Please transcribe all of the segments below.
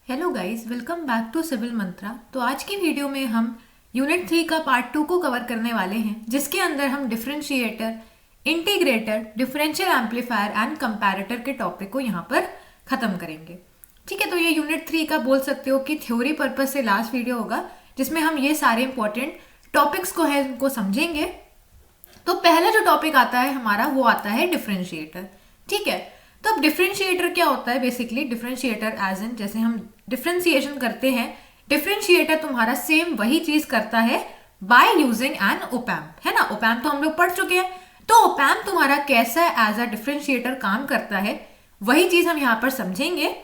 Hello guys, welcome back to civil Mantra. तो आज की वीडियो में हम यूनिट 3 का पार्ट 2 को कवर करने वाले हैं, जिसके अंदर हम differentiator, integrator, differential amplifier and comparator के टॉपिक को यहाँ पर खत्म करेंगे। ठीक है, तो ये यूनिट 3 का बोल सकते हो कि थ्योरी पर्पज से लास्ट वीडियो होगा, जिसमें हम ये सारे इंपॉर्टेंट टॉपिक्स को है उनको समझेंगे। तो पहला जो टॉपिक आता है हमारा वो आता है डिफरेंशिएटर। ठीक है, तो अब डिफरेंशिएटर क्या होता है? बेसिकली डिफरेंशिएटर एज इन जैसे हम डिफरेंशिएशन करते हैं, डिफरेंशिएटर तुम्हारा सेम वही चीज करता है बाय यूजिंग एन ओपैम्प, है ना। ओपैम्प तो हम लोग पढ़ चुके हैं। तो ओपैम्प तुम्हारा कैसा एज अ डिफरेंशिएटर काम करता है, वही चीज हम यहाँ पर समझेंगे।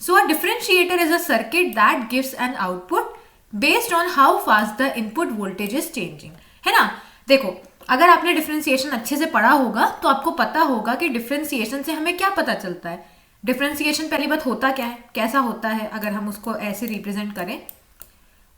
So a differentiator is a circuit that gives an output based on how fast the input voltage is changing, है ना। देखो, अगर आपने डिफरेंशिएशन अच्छे से पढ़ा होगा तो आपको पता होगा कि डिफरेंशिएशन से हमें क्या पता चलता है। डिफरेंशिएशन पहली बात होता क्या है, कैसा होता है, अगर हम उसको ऐसे रिप्रेजेंट करें।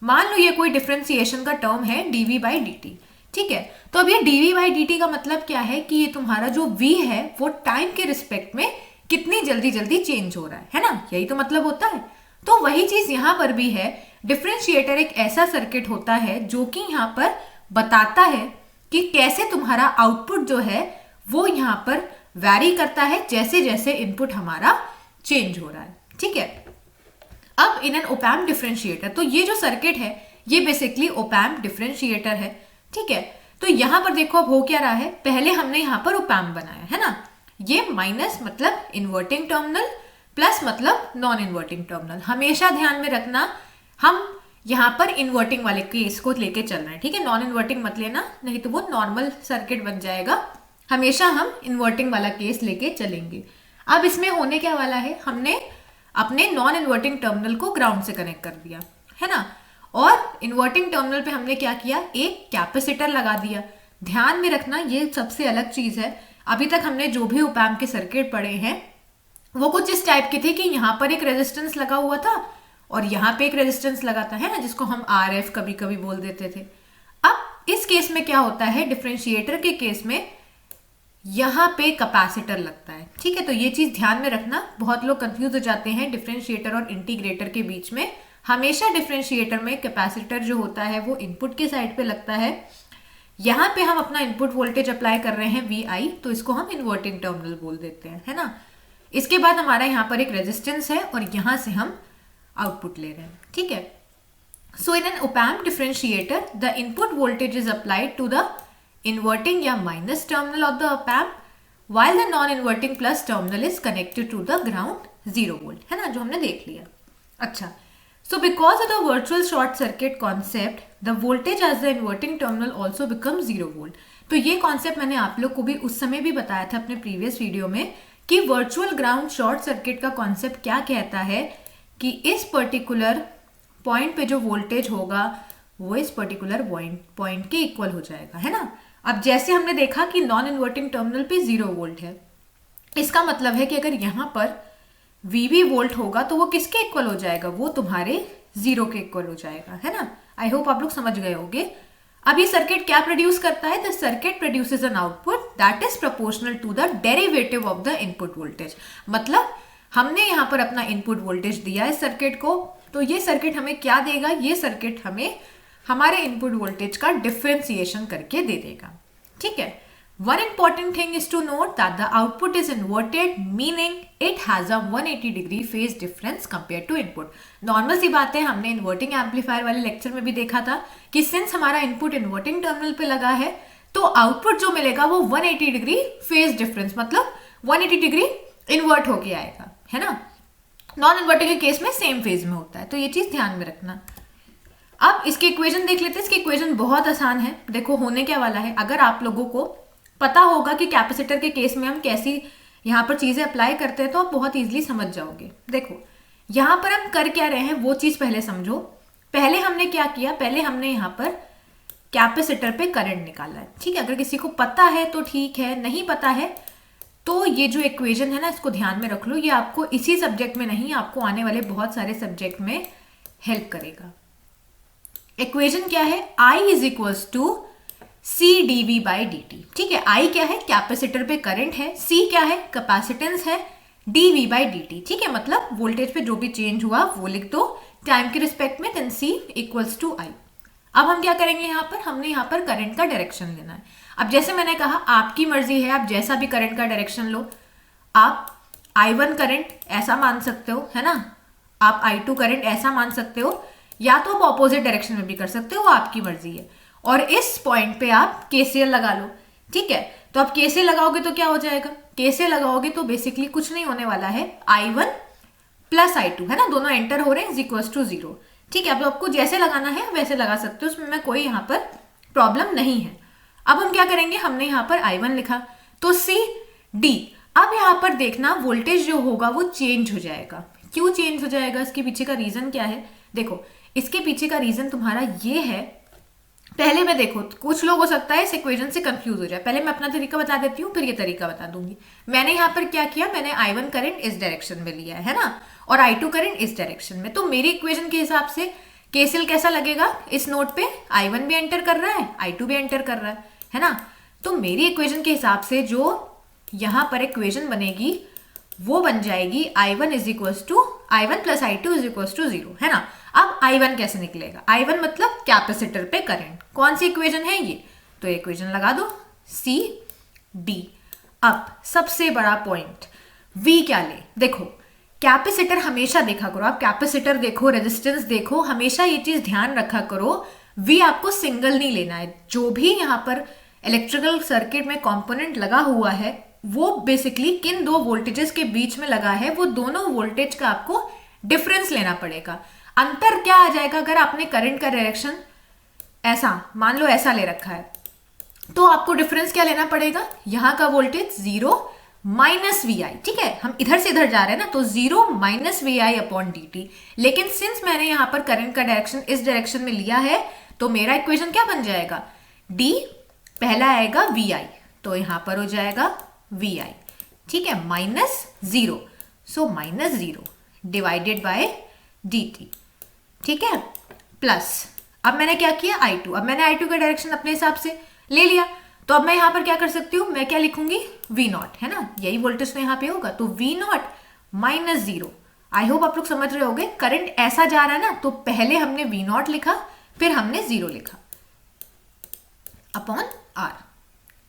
मान लो ये कोई डिफरेंशिएशन का टर्म है डीवी बाई डी टी। ठीक है, तो अब ये डीवी बाई डी टी का मतलब क्या है कि ये तुम्हारा जो वी है वो टाइम के रिस्पेक्ट में कितनी जल्दी जल्दी चेंज हो रहा है ना। यही तो मतलब होता है। तो वही चीज यहां पर भी है। डिफरेंशिएटर एक ऐसा सर्किट होता है जो कि यहां पर बताता है कि कैसे तुम्हारा आउटपुट जो है वो यहां पर वैरी करता है जैसे जैसे इनपुट हमारा चेंज हो रहा है। ठीक है, अब इन एन ओपैम्प डिफरेंशिएटर, तो ये जो सर्किट है ये बेसिकली ओपैम्प डिफरेंशिएटर है। ठीक है, तो यहां पर देखो अब हो क्या रहा है। पहले हमने यहां पर ओपैम्प बनाया है ना। ये माइनस मतलब इन्वर्टिंग टर्मिनल, प्लस मतलब नॉन इन्वर्टिंग टर्मिनल। हमेशा ध्यान में रखना, हम यहाँ पर इन्वर्टिंग वाले केस को लेके चल रहे हैं। ठीक है, नॉन इन्वर्टिंग मत लेना, नहीं तो वो नॉर्मल सर्किट बन जाएगा। हमेशा हम इन्वर्टिंग वाला केस लेके चलेंगे। अब इसमें होने क्या वाला है, हमने अपने नॉन इन्वर्टिंग टर्मिनल को ग्राउंड से कनेक्ट कर दिया है ना, और इन्वर्टिंग टर्मिनल पे हमने क्या किया, एक कैपेसिटर लगा दिया। ध्यान में रखना, ये सबसे अलग चीज है। अभी तक हमने जो भी ओपैम्प के सर्किट पढ़े हैं वो कुछ इस टाइप के थे कि यहाँ पर एक रेजिस्टेंस लगा हुआ था और यहाँ पे एक रेजिस्टेंस लगा था, है ना, जिसको हम आर एफ कभी कभी बोल देते थे। अब इस केस में क्या होता है, डिफरेंशिएटर के केस में यहाँ पे कैपेसिटर लगता है। ठीक है, तो ये चीज ध्यान में रखना। बहुत लोग कंफ्यूज हो जाते हैं डिफरेंशिएटर और इंटीग्रेटर के बीच में। हमेशा डिफरेंशिएटर में कैपेसिटर जो होता है वो इनपुट के साइड पे लगता है। यहाँ पे हम अपना इनपुट वोल्टेज अप्लाई कर रहे हैं वी आई, तो इसको हम इन्वर्टिंग टर्मिनल बोल देते हैं, है ना। इसके बाद हमारा यहाँ पर एक रेजिस्टेंस है और यहाँ से हम आउटपुट ले रहे हैं। ठीक है, so in an op amp differentiator the input voltage is applied to the inverting या minus terminal of the op amp, while the non inverting plus terminal is connected to the ground 0 volt, है ना, जो हमने देख लिया। अच्छा, so because of the virtual short circuit concept the voltage as the inverting terminal also becomes 0 volt। तो ये concept मैंने आप लोग को भी उस समय भी बताया था अपने प्रीवियस वीडियो में कि वर्चुअल ग्राउंड शॉर्ट सर्किट का कॉन्सेप्ट क्या कहता है कि इस पर्टिकुलर पॉइंट पे जो वोल्टेज होगा वो इस पर्टिकुलर पॉइंट के इक्वल हो जाएगा, है ना। अब जैसे हमने देखा कि नॉन इन्वर्टिंग टर्मिनल पे 0 वोल्ट है, इसका मतलब है कि अगर यहाँ पर वीवी वोल्ट होगा तो वो किसके इक्वल हो जाएगा, वो तुम्हारे 0 के इक्वल हो जाएगा, है ना। आई होप आप लोग समझ गए होंगे। अब ये सर्किट क्या प्रोड्यूस करता है, the circuit produces an output that is proportional to the derivative of the input voltage. मतलब हमने यहाँ पर अपना इनपुट वोल्टेज दिया इस सर्किट को, तो ये सर्किट हमें क्या देगा, ये सर्किट हमें हमारे इनपुट वोल्टेज का डिफरेंशिएशन करके दे देगा। ठीक है, one important thing is to note that the output is inverted, meaning it has a 180 degree phase difference compare to input. Normal सी बात है, हमने इन्वर्टिंग एम्पलीफायर वाले लेक्चर में भी देखा था कि सिंस हमारा इनपुट इन्वर्टिंग टर्मिनल पे लगा है तो आउटपुट जो मिलेगा वो 180 डिग्री फेज डिफरेंस, मतलब 180 डिग्री इन्वर्ट होके आएगा, है ना। नॉन इन्वर्टिंग के केस में सेम फेज में होता है, तो ये चीज ध्यान में रखना। अब इसके इक्वेशन देख लेते हैं। इसकी इक्वेशन बहुत आसान है। देखो होने क्या वाला है, अगर आप लोगों को पता होगा कि कैपेसिटर के केस में हम कैसी यहाँ पर चीजें अप्लाई करते हैं तो आप बहुत इजीली समझ जाओगे। देखो यहाँ पर हम कर क्या रहे हैं वो चीज पहले समझो। पहले हमने क्या किया, पहले हमने यहाँ पर कैपेसिटर पे करंट निकाला है। ठीक है, अगर किसी को पता है तो ठीक है, नहीं पता है तो ये जो इक्वेशन है ना इसको ध्यान में रख लो। ये आपको इसी सब्जेक्ट में नहीं, आपको आने वाले बहुत सारे सब्जेक्ट में हेल्प करेगा। इक्वेशन क्या है, I is equals to C D V by D T. ठीक है, I क्या है, कैपेसिटर पे करंट है, C क्या है, कैपेसिटेंस है, dv बाई dt। ठीक है, मतलब वोल्टेज पे जो भी चेंज हुआ वो लिख दो टाइम के रिस्पेक्ट में, then c equals to i। अब हम क्या करेंगे, यहाँ पर हमने यहाँ पर करंट का डायरेक्शन लेना है। अब जैसे मैंने कहा आपकी मर्जी है, आप जैसा भी करंट का डायरेक्शन लो। आप i1 करंट ऐसा मान सकते हो, है ना, आप i2 करंट ऐसा मान सकते हो, या तो आप ऑपोजिट डायरेक्शन में भी कर सकते हो, वो आपकी मर्जी है। और इस पॉइंट पे आप केसीएल लगा लो। ठीक है, तो आप केसीएल लगाओगे तो क्या हो जाएगा, केसीएल लगाओगे तो बेसिकली कुछ नहीं होने वाला है, i1 प्लस i2, है ना, दोनों एंटर हो रहे हैं, इज इक्वल्स टू 0। ठीक है, अब आपको जैसे लगाना है वैसे लगा सकते हो, उसमें कोई यहाँ पर प्रॉब्लम नहीं है। अब हम क्या करेंगे, हमने यहाँ पर i1 लिखा तो c d। अब यहाँ पर देखना वोल्टेज जो होगा वो चेंज हो जाएगा। क्यों चेंज हो जाएगा, इसके पीछे का रीजन क्या है, देखो इसके पीछे का रीजन तुम्हारा ये है। पहले मैं देखो, कुछ लोग हो सकता है इस इक्वेशन से कंफ्यूज हो जाए, पहले मैं अपना तरीका बता देती हूँ, फिर ये तरीका बता दूंगी। मैंने यहाँ पर क्या किया, मैंने i1 करंट इस डायरेक्शन में लिया है ना, और i2 करंट इस डायरेक्शन में। तो मेरी इक्वेशन के हिसाब से केसीएल कैसा लगेगा, इस नोड पे i1 भी एंटर कर रहा है, i2 भी एंटर कर रहा है ना। तो मेरी इक्वेशन के हिसाब से जो यहाँ पर इक्वेशन बनेगी वो बन जाएगी i1 is equals to i1 plus i2 is equals to 0, है ना। अब i1 कैसे निकलेगा, i1 मतलब कैपेसिटर पे करंट, कौन सी इक्वेशन है ये, तो इक्वेशन लगा दो c d। अब सबसे बड़ा पॉइंट v क्या ले, देखो कैपेसिटर हमेशा देखा करो, आप कैपेसिटर देखो, रेजिस्टेंस देखो, हमेशा ये चीज ध्यान रखा करो, v आपको सिंगल नहीं लेना है। जो भी यहाँ पर इलेक्ट्रिकल सर्किट में कंपोनेंट लगा हुआ है वो बेसिकली किन दो वोल्टेजेस के बीच में लगा है, वो दोनों वोल्टेज का आपको डिफरेंस लेना पड़ेगा। अंतर क्या आ जाएगा, अगर आपने करंट का डायरेक्शन ऐसा मान लो ऐसा ले रखा है, तो आपको डिफरेंस क्या लेना पड़ेगा, यहाँ का वोल्टेज 0 माइनस वी आई। ठीक है, हम इधर से इधर जा रहे हैं ना, तो 0 minus V I upon D T. लेकिन सिंस मैंने यहाँ पर करंट का डायरेक्शन इस डायरेक्शन में लिया है, तो मेरा इक्वेशन क्या बन जाएगा, d पहला आएगा वी आई, तो यहाँ पर हो जाएगा वी आई। ठीक है, minus 0, so minus 0 divided by D T. ठीक है, प्लस अब मैंने क्या किया i2, अब मैंने i2 का डायरेक्शन अपने हिसाब से ले लिया, तो अब मैं यहाँ पर क्या कर सकती हूँ, मैं क्या लिखूंगी v0, है ना, यही वोल्टेज तो यहाँ पे होगा, तो v0 माइनस 0। आई होप आप लोग समझ रहे होगे, करंट ऐसा जा रहा है ना, तो पहले हमने v0 लिखा, फिर हमने 0 लिखा अपॉन r।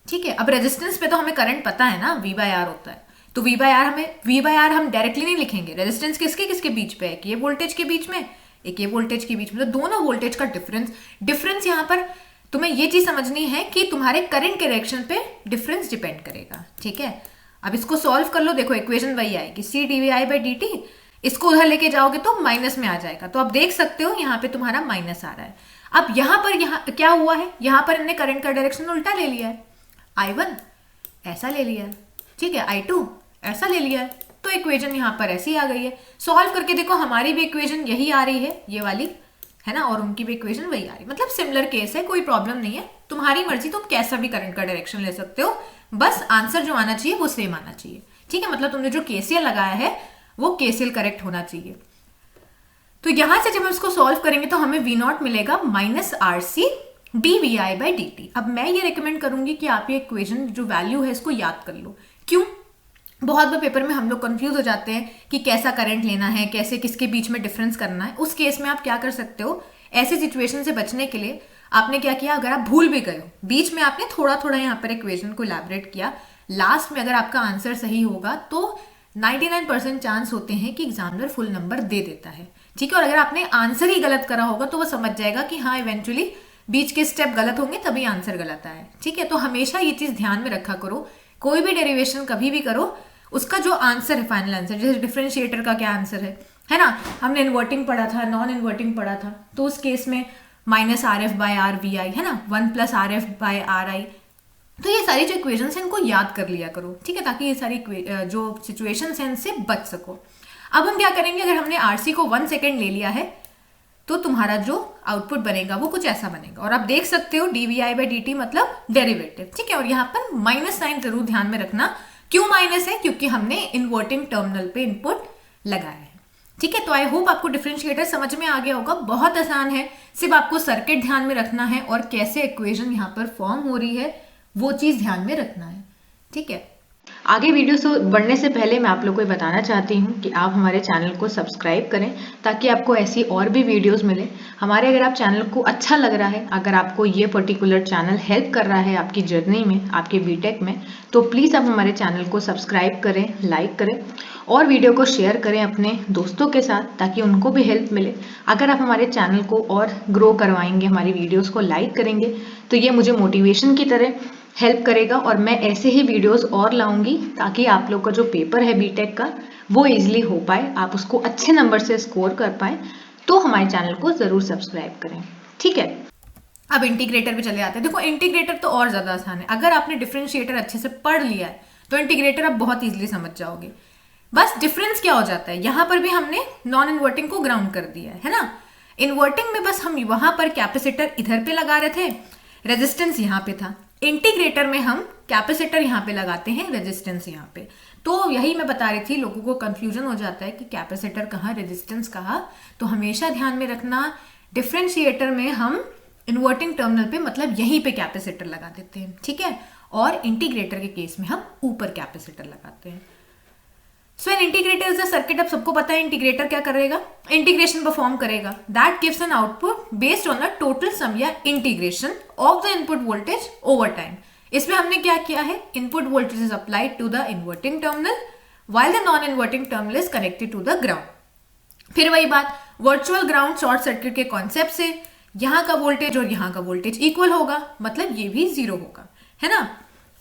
ठीक है, अब रेजिस्टेंस पे तो हमें करंट पता है ना, v बाय आर होता है, तो v बाय आर हम डायरेक्टली नहीं लिखेंगे, रेजिस्टेंस किसके किसके बीच पे है, एक ये वोल्टेज के बीच में, एक ये वोल्टेज के बीच में, तो दोनों वोल्टेज का डिफरेंस यहाँ पर तुम्हें ये चीज समझनी है कि तुम्हारे करंट के डायरेक्शन पे डिफरेंस डिपेंड करेगा। ठीक है, अब इसको सॉल्व कर लो, देखो इक्वेशन वही आएगी C D V I by D T, इसको उधर लेके जाओगे तो माइनस में आ जाएगा, तो आप देख सकते हो यहाँ पे तुम्हारा माइनस आ रहा है। अब यहाँ पर क्या हुआ है, यहाँ पर हमने करंट का डायरेक्शन उल्टा ले लिया है, i1 ऐसा ले लिया है, ठीक है, i2 ऐसा ले लिया है, तो इक्वेशन यहाँ पर ऐसी आ गई है। सॉल्व करके देखो, हमारी भी इक्वेशन यही आ रही है, ये वाली, है ना, और उनकी भी इक्वेशन वही आ रही है, मतलब सिमिलर केस है, कोई प्रॉब्लम नहीं है, तुम्हारी मर्जी, तुम कैसा भी करंट का डायरेक्शन ले सकते हो, बस आंसर जो आना चाहिए वो सेम आना चाहिए। ठीक है, मतलब तुमने जो केसीएल लगाया है वो केसीएल करेक्ट होना चाहिए। तो यहां से जब हम इसको सॉल्व करेंगे तो हमें v0 मिलेगा minus R C D V I by D T. अब मैं ये रिकमेंड करूंगी कि आप ये इक्वेशन जो वैल्यू है इसको याद कर लो। क्यों, बहुत बार पेपर में हम लोग कंफ्यूज हो जाते हैं कि कैसा करंट लेना है, कैसे किसके बीच में डिफरेंस करना है। उस केस में आप क्या कर सकते हो, ऐसे सिचुएशन से बचने के लिए आपने क्या किया, अगर आप भूल भी गए हो, बीच में आपने थोड़ा थोड़ा यहाँ पर इक्वेशन को इलैबोरेट किया, लास्ट में अगर आपका आंसर सही होगा तो 99% चांस होते हैं कि एग्जामिनर फुल नंबर दे देता है। ठीक है, और अगर आपने आंसर ही गलत करा होगा तो वो समझ जाएगा कि हाँ इवेंचुअली बीच के स्टेप गलत होंगे तभी आंसर गलत आया है। ठीक है, तो हमेशा ये चीज ध्यान में रखा करो, कोई भी डेरिवेशन कभी भी करो, उसका जो आंसर है फाइनल आंसर, जैसे डिफरेंशिएटर का क्या आंसर है ना, हमने इन्वर्टिंग पढ़ा था, नॉन इन्वर्टिंग पढ़ा था, तो उस केस में minus R F by R V I, है ना, 1 plus R F by R I. तो ये सारी जो इक्वेशंस हैं इनको याद कर लिया करो। ठीक है, ताकि ये सारी जो सिचुएशंस हैं इनसे बच सको। अब हम क्या करेंगे, अगर हमने आरसी को 1 सेकेंड ले लिया है तो तुम्हारा जो आउटपुट बनेगा वो कुछ ऐसा बनेगा, और आप देख सकते हो D V I by D T मतलब डेरिवेटिव। ठीक है, और यहाँ पर माइनस साइन जरूर ध्यान में रखना, क्यों माइनस है, क्योंकि हमने इन्वर्टिंग टर्मिनल पे इनपुट लगाया है। ठीक है, तो आई होप आपको डिफरेंशिएटर समझ में आ गया होगा, बहुत आसान है, सिर्फ आपको सर्किट ध्यान में रखना है और कैसे इक्वेशन यहाँ पर फॉर्म हो रही है वो चीज ध्यान में रखना है। ठीक है, आगे वीडियो से बढ़ने से पहले मैं आप लोग को ये बताना चाहती हूँ कि आप हमारे चैनल को सब्सक्राइब करें ताकि आपको ऐसी और भी वीडियोस मिले। हमारे अगर आप चैनल को अच्छा लग रहा है, अगर आपको ये पर्टिकुलर चैनल हेल्प कर रहा है आपकी जर्नी में, आपके बीटेक में, तो प्लीज़ आप हमारे चैनल को सब्सक्राइब करें, लाइक करें और वीडियो को शेयर करें अपने दोस्तों के साथ ताकि उनको भी हेल्प मिले। अगर आप हमारे चैनल को और ग्रो करवाएंगे, हमारी वीडियोस को लाइक करेंगे, तो ये मुझे मोटिवेशन की तरह हेल्प करेगा और मैं ऐसे ही वीडियोस और लाऊंगी ताकि आप लोग का जो पेपर है बीटेक का वो इजीली हो पाए, आप उसको अच्छे नंबर से स्कोर कर पाए। तो हमारे चैनल को जरूर सब्सक्राइब करें, ठीक है। अब इंटीग्रेटर पे चले आते हैं। देखो इंटीग्रेटर तो और ज्यादा आसान है। अगर आपने डिफरेंशिएटर अच्छे से पढ़ लिया है तो इंटीग्रेटर आप बहुत इजीली समझ जाओगे। बस डिफरेंस क्या हो जाता है, यहां पर भी हमने नॉन इन्वर्टिंग को ग्राउंड कर दिया है ना। इन्वर्टिंग में बस हम वहां पर कैपेसिटर इधर पे लगा रहे थे, रेजिस्टेंस यहां पे था। इंटीग्रेटर में हम कैपेसिटर यहां पे लगाते हैं, रेजिस्टेंस यहां पे। तो यही मैं बता रही थी, लोगों को कंफ्यूजन हो जाता है कि कैपेसिटर कहाँ, रेजिस्टेंस कहाँ। तो हमेशा ध्यान में रखना, डिफरेंशिएटर में हम इन्वर्टिंग टर्मिनल पे मतलब यहीं पे कैपेसिटर लगा देते हैं, ठीक है। और इंटीग्रेटर के केस में हम ऊपर कैपेसिटर लगाते हैं। So an integrator is a circuit. अब सबको पता है इंटीग्रेटर क्या करेगा, इंटीग्रेशन परफॉर्म करेगा। That gives an output based on the total sum या integration of the input voltage over time. इसमें हमने क्या किया है, input voltage is applied to the inverting terminal while the non inverting terminal is connected to the ground। फिर वही बात, virtual ground short circuit के कॉन्सेप्ट से यहां का वोल्टेज और यहां का वोल्टेज इक्वल होगा, मतलब ये भी जीरो होगा, है ना।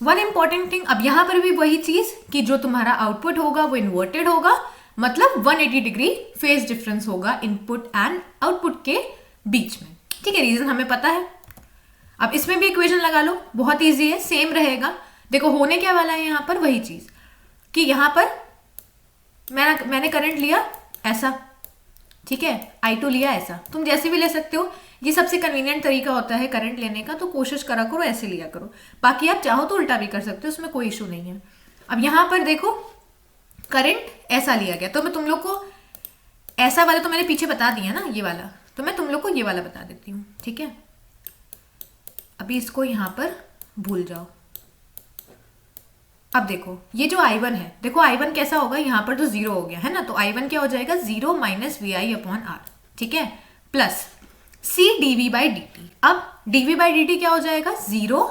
वन इंपॉर्टेंट थिंग, अब यहां पर भी वही चीज कि जो तुम्हारा आउटपुट होगा वो इन्वर्टेड होगा, मतलब 180 डिग्री फेज डिफरेंस होगा इनपुट एंड आउटपुट के बीच में, ठीक है। रीजन हमें पता है। अब इसमें भी इक्वेशन लगा लो, बहुत इजी है, सेम रहेगा। देखो होने क्या वाला है यहां पर, वही चीज कि यहां पर मैंने करंट लिया ऐसा, ठीक है, I2 लिया ऐसा, तुम जैसे भी ले सकते हो। ये सबसे कन्वीनियंट तरीका होता है करंट लेने का, तो कोशिश करा करो ऐसे लिया करो। बाकी आप चाहो तो उल्टा भी कर सकते हो, उसमें कोई इशू नहीं है। अब यहां पर देखो करंट ऐसा लिया गया, तो मैं तुम लोग को ऐसा वाला तो मैंने पीछे बता दिया ना, ये वाला, तो मैं तुम लोग को ये वाला बता देती हूँ, ठीक है। अभी इसको यहां पर भूल जाओ। अब देखो ये जो I1 है, देखो I1 कैसा होगा, यहां पर तो जीरो हो गया है ना, तो I1 क्या हो जाएगा, 0 माइनस VI/R, ठीक है, प्लस C dV/dt। अब dV/dt क्या हो जाएगा, 0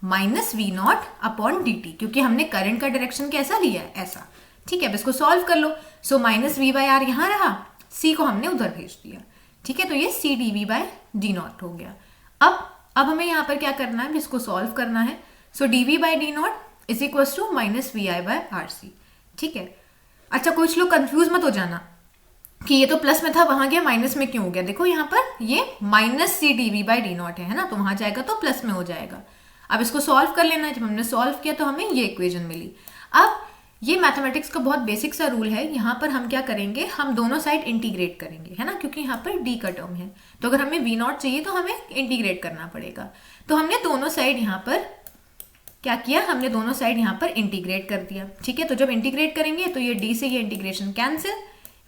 माइनस V0/dt, क्योंकि हमने करंट का डायरेक्शन कैसा लिया है, ऐसा, ठीक है। अब इसको सॉल्व कर लो। सो माइनस V/R यहां रहा, C को हमने उधर भेज दिया, ठीक है, तो ये C dV/d0 हो गया। अब हमें यहां पर क्या करना है, इसको सॉल्व करना है। So dV/d0 is equal to minus VI/RC, ठीक है। अच्छा कुछ लोग कंफ्यूज मत हो जाना कि ये तो प्लस में था, वहां गया माइनस में क्यों हो गया। देखो यहाँ पर ये माइनस C dV/d0 है ना, तो वहां जाएगा तो प्लस में हो जाएगा। अब इसको सॉल्व कर लेना है। जब हमने सॉल्व किया तो हमें ये इक्वेशन मिली। अब ये मैथमेटिक्स का बहुत बेसिक सा रूल है। यहाँ पर हम क्या करेंगे, हम दोनों साइड इंटीग्रेट करेंगे, है ना, क्योंकि यहाँ पर D का टर्म है, तो अगर हमें V0 चाहिए तो हमें इंटीग्रेट करना पड़ेगा। तो हमने दोनों साइड यहाँ पर क्या किया, हमने दोनों साइड यहाँ पर इंटीग्रेट कर दिया, ठीक है। तो जब इंटीग्रेट करेंगे तो ये D से ये इंटीग्रेशन कैंसिल,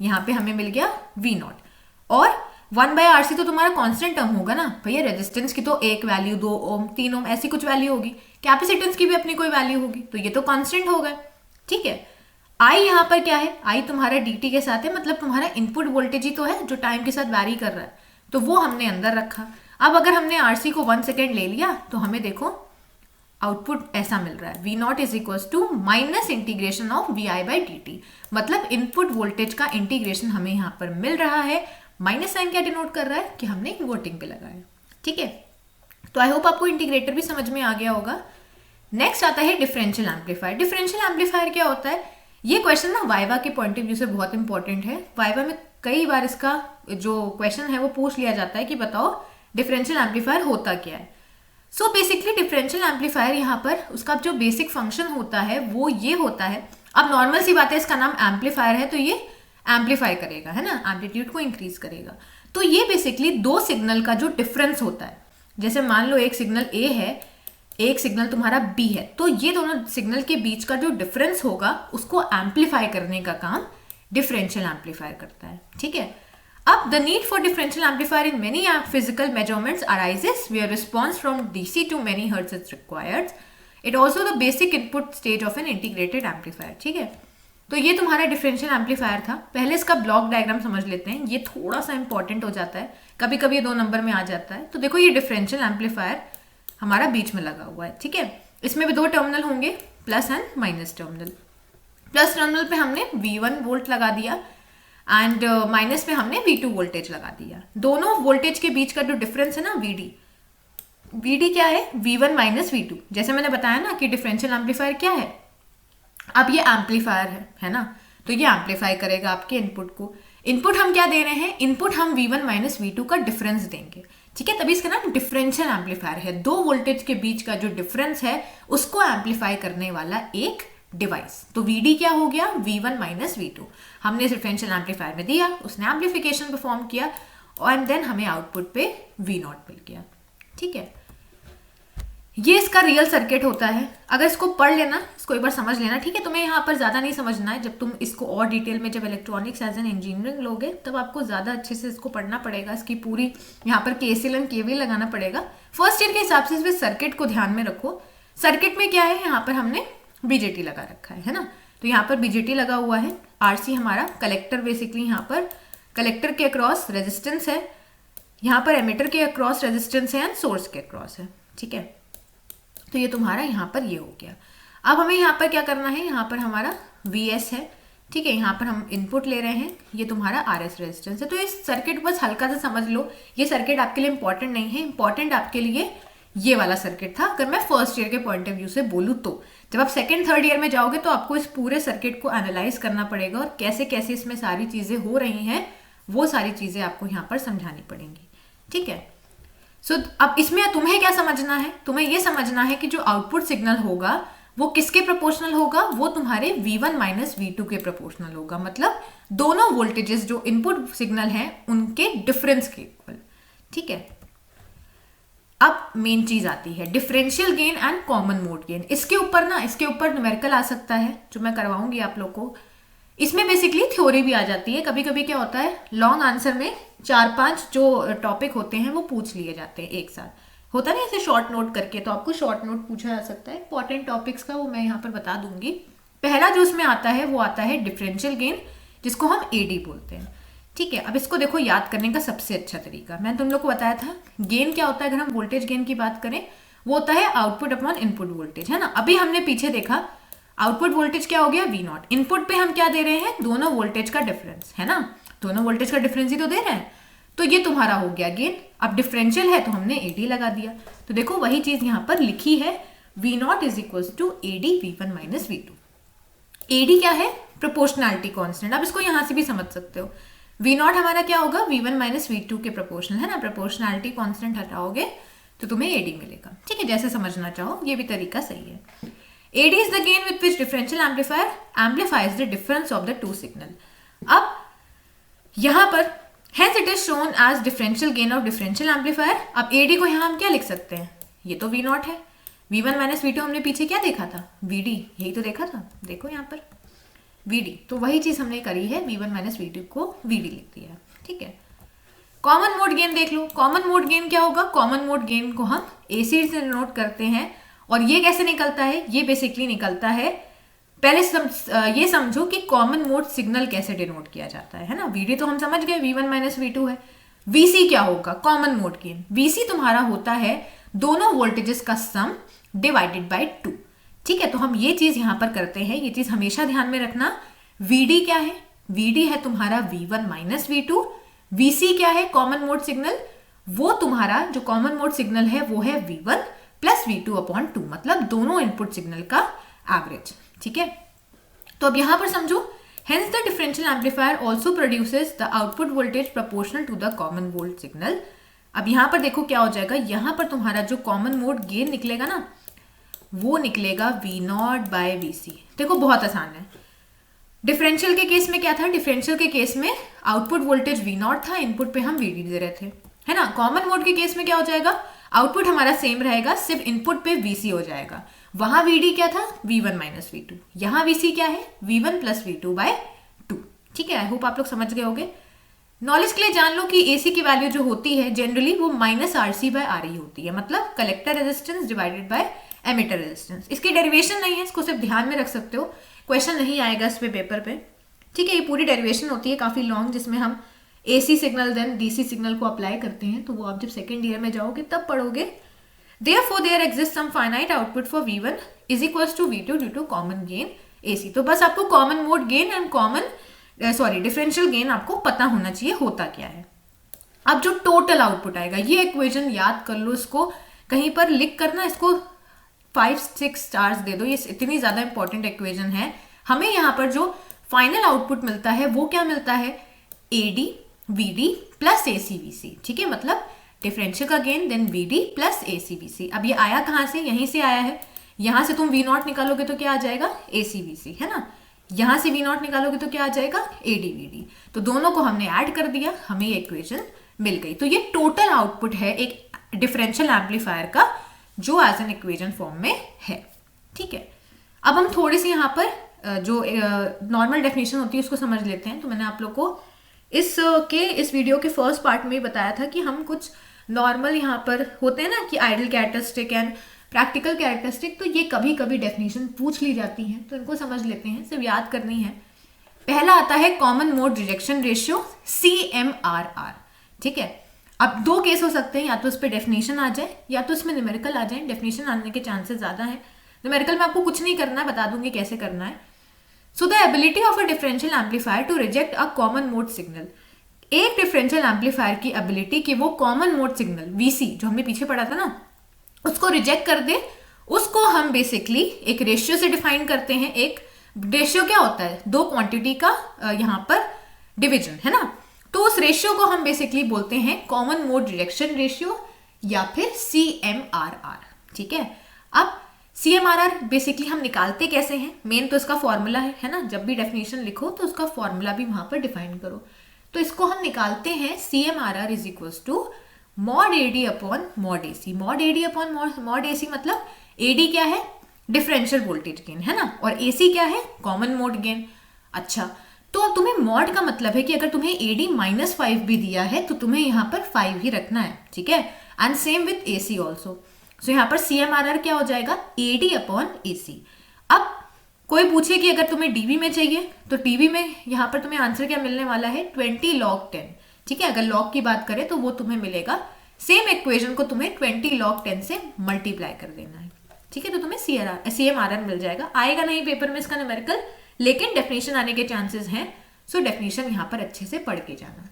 यहाँ पे हमें मिल गया V0 और 1/RC तो तुम्हारा कांस्टेंट टर्म होगा ना भैया। रेजिस्टेंस की तो एक वैल्यू, 2 ओम 3 ओम ऐसी कुछ वैल्यू होगी, कैपेसिटेंस की भी अपनी कोई वैल्यू होगी, तो ये तो कांस्टेंट होगा, ठीक है। I यहाँ पर क्या है, I तुम्हारा dt के साथ है, मतलब तुम्हारा इनपुट वोल्टेज ही तो है जो टाइम के साथ वैरी कर रहा है, तो वो हमने अंदर रखा। अब अगर हमने RC को 1 सेकेंड ले लिया तो हमें देखो आउटपुट ऐसा मिल रहा है, V0 is equal to minus integration of VI/dt, मतलब इनपुट वोल्टेज का इंटीग्रेशन हमें यहाँ पर मिल रहा है। माइनस साइन क्या डिनोट कर रहा है कि हमने इन्वर्टिंग पे लगाया, ठीक है। तो आई होप आपको इंटीग्रेटर भी समझ में आ गया होगा। नेक्स्ट आता है डिफरेंशियल एम्पलीफायर। डिफरेंशियल एम्पलीफायर क्या होता है, ये क्वेश्चन ना वाइवा के पॉइंट ऑफ व्यू से बहुत इंपॉर्टेंट है। वाइवा में कई बार इसका जो क्वेश्चन है वो पूछ लिया जाता है कि बताओ डिफरेंशियल एम्पलीफायर होता क्या है। सो बेसिकली डिफरेंशियल एम्पलीफायर यहाँ पर उसका जो बेसिक फंक्शन होता है वो ये होता है। अब नॉर्मल सी बात है, इसका नाम एम्पलीफायर है तो ये एम्पलीफाई करेगा, है ना, एम्पलीट्यूड को इंक्रीज करेगा। तो ये बेसिकली दो सिग्नल का जो डिफरेंस होता है, जैसे मान लो एक सिग्नल A है, एक सिग्नल तुम्हारा B है, तो ये दोनों सिग्नल के बीच का जो डिफरेंस होगा उसको एम्पलीफाई करने का काम डिफरेंशियल एम्पलीफायर करता है, ठीक है। अब the need for differential amplifier in many physical measurements arises where response from DC to many hertz is required. It also the basic input stage of an integrated amplifier. ठीक है, तो ये तुम्हारा डिफरेंशियल एम्पलीफायर था। पहले इसका block diagram समझ लेते हैं, ये थोड़ा सा इंपॉर्टेंट हो जाता है, कभी कभी ये 2 नंबर में आ जाता है। तो देखो ये डिफरेंशियल एम्पलीफायर हमारा बीच में लगा हुआ है। ठीक है, इसमें भी 2 टर्मिनल होंगे, plus and minus terminal. Plus terminal पे हमने V1 वोल्ट लगा दिया एंड माइनस पे हमने V2 वोल्टेज लगा दिया। दोनों वोल्टेज के बीच का जो डिफरेंस है ना VD क्या है, V1 माइनस V2। जैसे मैंने बताया ना कि डिफरेंशियल एम्पलीफायर क्या है, अब ये एम्पलीफायर है ना, तो ये एम्पलीफाई करेगा आपके इनपुट को। इनपुट हम क्या दे रहे हैं, इनपुट हम V1 माइनस V2 का डिफरेंस देंगे। ठीक है, तभी इसका नाम डिफरेंशियल एम्पलीफायर है। 2 वोल्टेज के बीच का जो डिफरेंस है उसको एम्पलीफाई करने वाला एक डिवाइस। तो VD क्या हो गया, V1 माइनस V2। हमने डिफरेंशियल एम्पलीफायर में दिया, उसने एम्पलीफिकेशन परफॉर्म किया और देन हमें आउटपुट पे V0 मिल गया। ठीक है, ये इसका रियल सर्किट होता है। अगर इसको पढ़ लेना, इसको एक बार समझ लेना। ठीक है, तुम्हें यहाँ पर ज़्यादा नहीं समझना है। जब तुम इसको और डिटेल में जब इलेक्ट्रॉनिक्स एज एन इंजीनियरिंग लोगे तब आपको ज़्यादा अच्छे से इसको पढ़ना पड़ेगा। इसकी पूरी यहाँ पर KCL एंड KVL लगाना पड़ेगा। फर्स्ट ईयर के हिसाब से इस सर्किट को ध्यान में रखो। सर्किट में क्या है, यहाँ पर हमने BJT लगा रखा है ना, तो यहाँ पर BJT लगा हुआ है। RC हमारा कलेक्टर, बेसिकली यहाँ पर कलेक्टर के अक्रॉस रेजिस्टेंस है, यहाँ पर एमिटर के अक्रॉस रेजिस्टेंस है एंड सोर्स के अक्रॉस है। ठीक है, तो ये तुम्हारा यहाँ पर ये हो गया। अब हमें यहाँ पर क्या करना है, यहाँ पर हमारा VS है। ठीक है, यहाँ पर हम इनपुट ले रहे हैं, ये तुम्हारा RS रेजिस्टेंस है। तो इस सर्किट बस हल्का सा समझ लो, ये सर्किट आपके लिए इंपॉर्टेंट नहीं है। इंपॉर्टेंट आपके लिए ये वाला सर्किट था, अगर मैं फर्स्ट ईयर के पॉइंट ऑफ व्यू से बोलूँ तो। जब आप सेकेंड थर्ड ईयर में जाओगे तो आपको इस पूरे सर्किट को एनालाइज करना पड़ेगा और कैसे कैसे इसमें सारी चीज़ें हो रही हैं वो सारी चीज़ें आपको यहाँ पर समझानी पड़ेंगी। ठीक है, अब इसमें तुम्हें क्या समझना है, तुम्हें ये समझना है कि जो आउटपुट सिग्नल होगा वो किसके प्रोपोर्शनल होगा, वो तुम्हारे V1 माइनस V2 के प्रोपोर्शनल होगा। मतलब दोनों वोल्टेजेस जो इनपुट सिग्नल हैं उनके डिफरेंस के इक्वल। ठीक है, अब मेन चीज आती है differential gain and common mode gain. इसके ऊपर न्यूमेरिकल आ सकता है जो मैं करवाऊंगी आप लोग को। इसमें बेसिकली थ्योरी भी आ जाती है। कभी कभी क्या होता है, लॉन्ग आंसर में 4-5 जो टॉपिक होते हैं वो पूछ लिए जाते हैं एक साथ, होता नहीं ऐसे शॉर्ट नोट करके, तो आपको शॉर्ट नोट पूछा जा सकता है इंपॉर्टेंट टॉपिक्स का, वो मैं यहाँ पर बता दूंगी। पहला जो उसमें आता है वो आता है डिफरेंशियल गेन, जिसको हम AD बोलते हैं। ठीक है, अब इसको देखो याद करने का सबसे अच्छा तरीका मैंने तुम लोग को बताया था। गेन क्या होता है, अगर हम वोल्टेज गेन की बात करें वो होता है आउटपुट अपॉन इनपुट वोल्टेज, है ना। अभी हमने पीछे देखा आउटपुट वोल्टेज क्या हो गया, V0। इनपुट पे हम क्या दे रहे हैं, दोनों वोल्टेज का डिफरेंस, है ना, दोनों वोल्टेज का डिफरेंस ही तो दे रहे हैं। तो ये तुम्हारा हो गया गेन। अब डिफरेंशियल है तो हमने AD लगा दिया। तो देखो वही चीज यहाँ पर लिखी है, V0 is equal to AD V1 minus V2। AD क्या है, प्रोपोर्शनैलिटी कांस्टेंट। अब इसको यहाँ से भी समझ सकते हो, V0 हमारा क्या होगा, V1 माइनस V2 के प्रोपोर्शनल, है ना। प्रोपोर्शनैलिटी कांस्टेंट हटाओगे तो तुम्हें AD मिलेगा। ठीक है, जैसे समझना चाहो ये भी तरीका सही है। AD is the gain with which differential amplifier amplifies the difference of the two signal। अब यहां पर hence it is shown as differential gain of differential amplifier। अब AD को यहां हम क्या लिख सकते हैं, ये तो V0 है, V1 माइनस V2 हमने पीछे क्या देखा था, VD, यही तो देखा था, देखो यहाँ पर VD। तो वही चीज हमने करी है, V1 माइनस V2 को VD लिख दिया। ठीक है, कॉमन मोड गेन देख लो। कॉमन मोड गेन क्या होगा, कॉमन मोड गेन को हम AC से नोट करते हैं। और ये कैसे निकलता है, ये बेसिकली निकलता है, पहले ये समझो कि कॉमन मोड सिग्नल कैसे डिनोट किया जाता है ना। VD तो हम समझ गए, V1 माइनस V2 है। VC क्या होगा, कॉमन मोड गेन। VC तुम्हारा होता है दोनों वोल्टेजेस का सम डिवाइडेड बाय 2। ठीक है, तो हम ये चीज यहां पर करते हैं, ये चीज हमेशा ध्यान में रखना। VD क्या है, VD है तुम्हारा V1 माइनस V2। VC क्या है, कॉमन मोड सिग्नल, वो तुम्हारा जो कॉमन मोड सिग्नल है वो है V1 प्लस V2 अपॉन 2, मतलब दोनों इनपुट सिग्नल का एवरेज। ठीक है, तो अब यहां पर समझो, hence the differential amplifier also produces the output voltage proportional to the common mode signal. अब यहां पर देखो क्या हो जाएगा, यहां पर तुम्हारा जो कॉमन मोड गेन निकलेगा ना वो निकलेगा V0 बाय VC। देखो बहुत आसान है। डिफरेंशियल के केस में क्या था, डिफरेंशियल के केस में आउटपुट वोल्टेज V0 था, इनपुट पे हम VD दे रहे थे, है ना। कॉमन मोड के केस में क्या हो जाएगा, आउटपुट हमारा सेम रहेगा, सिर्फ इनपुट पे VC हो जाएगा। वहां VD क्या था, V1 माइनस V2। यहां VC क्या है, V1 प्लस V2 बाय 2। ठीक है, आई होप आप लोग समझ गए होंगे। नॉलेज के लिए जान लो कि AC की वैल्यू जो होती है जनरली वो माइनस RC बाय RE होती है, मतलब collector resistance divided by emitter resistance. इसकी डेरिवेशन नहीं है, इसको सिर्फ ध्यान में रख सकते हो, क्वेश्चन नहीं आएगा इस पे पेपर पे, ठीक है। ये पूरी डेरिवेशन होती है काफ़ी लॉन्ग, जिसमें हम AC signal then DC signal को अप्लाई करते हैं, तो वो आप जब सेकेंड ईयर में जाओगे तब पढ़ोगे। Therefore, there exists some finite output for V1 is equals to V2 due to common gain AC। तो बस आपको common mode gain and differential gain आपको पता होना चाहिए होता क्या है। अब जो टोटल आउटपुट आएगा, ये इक्वेशन याद कर लो, इसको कहीं पर लिख करना, इसको 5-6 स्टार्स दे दो, ये इतनी ज्यादा इंपॉर्टेंट इक्वेशन है। हमें यहाँ पर जो फाइनल आउटपुट मिलता है वो क्या मिलता है, AD VD प्लस ACBC, ठीक है। मतलब डिफरेंशियल का gain then VD plus ACBC। अब ये आया कहाँ से, यहीं से आया है। यहाँ से तुम V0 निकालोगे तो क्या आ जाएगा, ACBC, है ना। यहाँ से V0 निकालोगे तो क्या आ जाएगा, AD VD। तो दोनों को हमने ऐड कर दिया, हमें ये इक्वेशन मिल गई। तो ये टोटल आउटपुट है एक डिफरेंशियल एम्पलीफायर का, जो एज एन इक्वेशन फॉर्म में है, ठीक है। अब हम थोड़ी सी यहाँ पर जो नॉर्मल डेफिनेशन होती है उसको समझ लेते हैं। तो मैंने आप लोग को इस वीडियो के फर्स्ट पार्ट में बताया था कि हम कुछ नॉर्मल यहाँ पर होते हैं ना कि ideal characteristic and practical characteristic, तो ये कभी कभी डेफिनेशन पूछ ली जाती हैं, तो इनको समझ लेते हैं, सिर्फ याद करनी है। पहला आता है common mode rejection ratio, CMRR, ठीक है। अब दो केस हो सकते हैं, या तो इस पर डेफिनेशन आ जाए या तो इसमें न्यूमेरिकल आ जाए। डेफिनेशन आने के चांसेस ज्यादा है, न्यूमेरिकल में आपको कुछ नहीं करना है, बता दूंगी कैसे करना है। So the ability of a differential amplifier to reject a common mode signal. एक डिफरेंशियल एम्पलीफायर की एबिलिटी कि वो कॉमन मोड सिग्नल VC जो हमने पीछे पढ़ा था ना, उसको रिजेक्ट कर दे, उसको हम बेसिकली एक रेशियो से डिफाइन करते हैं। एक रेशियो क्या होता है, दो क्वांटिटी का यहाँ पर डिवीजन, है ना। तो उस रेशियो को हम बेसिकली बोलते हैं कॉमन मोड रिजेक्शन रेशियो या फिर CMRR, ठीक है। अब CMRR बेसिकली हम निकालते कैसे हैं, मेन तो इसका फॉर्मूला है ना। जब भी डेफिनेशन लिखो तो उसका फॉर्मूला भी वहां पर डिफाइन करो। तो इसको हम निकालते हैं, CMRR is equal to mod AD upon mod AC। Mod AD upon mod AC मतलब AD क्या है, डिफरेंशियल वोल्टेज गेन, है ना, और AC क्या है, कॉमन मोड गेन। अच्छा, तो तुम्हें मॉड का मतलब है कि अगर तुम्हें AD -5 भी दिया है तो तुम्हें यहाँ पर 5 ही रखना है, ठीक है। And same with AC also. So यहाँ पर CMRR क्या हो जाएगा, AD अपॉन AC। अब कोई पूछे कि अगर तुम्हें dB में चाहिए तो dB में यहाँ पर तुम्हें आंसर क्या मिलने वाला है, 20 log 10, ठीक है। अगर log की बात करें तो वो तुम्हें मिलेगा, सेम इक्वेशन को तुम्हें 20 log 10 से मल्टीप्लाई कर देना है, ठीक है। तो तुम्हें CMRR मिल जाएगा। आएगा नहीं पेपर में इसका न्यूमेरिकल, लेकिन डेफिनेशन आने के चांसेस हैं। सो डेफिनेशन यहाँ पर अच्छे से पढ़ के जाना।